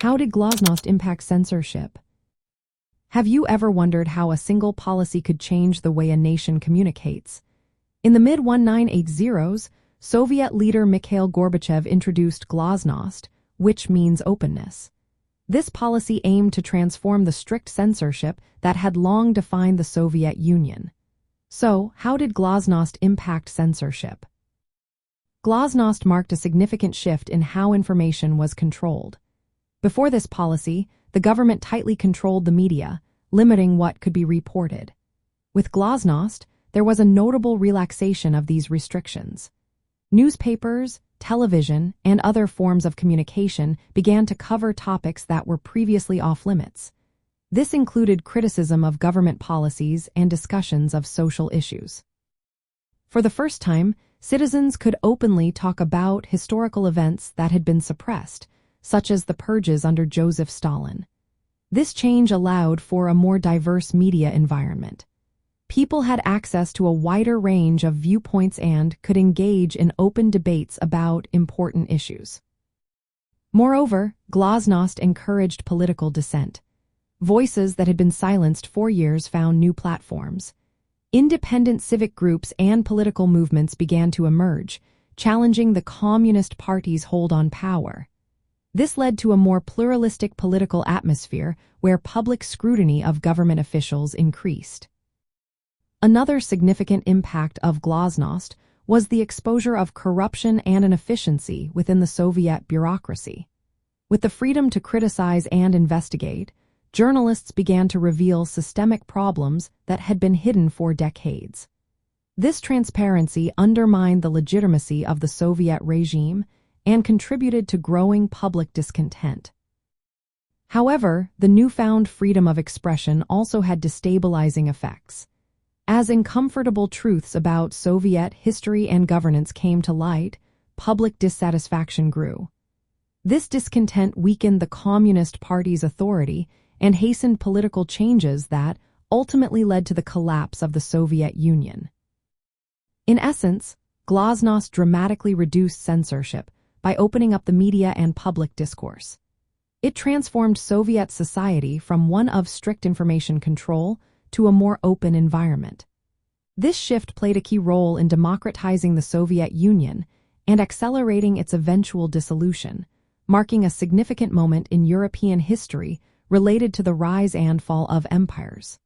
How did Glasnost impact censorship? Have you ever wondered how a single policy could change the way a nation communicates? In the mid-1980s, Soviet leader Mikhail Gorbachev introduced Glasnost, which means openness. This policy aimed to transform the strict censorship that had long defined the Soviet Union. So, how did Glasnost impact censorship? Glasnost marked a significant shift in how information was controlled. Before this policy, the government tightly controlled the media, limiting what could be reported. With Glasnost, there was a notable relaxation of these restrictions. Newspapers, television, and other forms of communication began to cover topics that were previously off-limits. This included criticism of government policies and discussions of social issues. For the first time, citizens could openly talk about historical events that had been suppressed, such as the purges under Joseph Stalin. This change allowed for a more diverse media environment. People had access to a wider range of viewpoints and could engage in open debates about important issues. Moreover, Glasnost encouraged political dissent. Voices that had been silenced for years found new platforms. Independent civic groups and political movements began to emerge, challenging the Communist Party's hold on power. This led to a more pluralistic political atmosphere where public scrutiny of government officials increased. Another significant impact of Glasnost was the exposure of corruption and inefficiency within the Soviet bureaucracy. With the freedom to criticize and investigate, journalists began to reveal systemic problems that had been hidden for decades. This transparency undermined the legitimacy of the Soviet regime and contributed to growing public discontent. However, the newfound freedom of expression also had destabilizing effects. As uncomfortable truths about Soviet history and governance came to light, public dissatisfaction grew. This discontent weakened the Communist Party's authority and hastened political changes that ultimately led to the collapse of the Soviet Union. In essence, Glasnost dramatically reduced censorship by opening up the media and public discourse. It transformed Soviet society from one of strict information control to a more open environment. This shift played a key role in democratizing the Soviet Union and accelerating its eventual dissolution, marking a significant moment in European history related to the rise and fall of empires.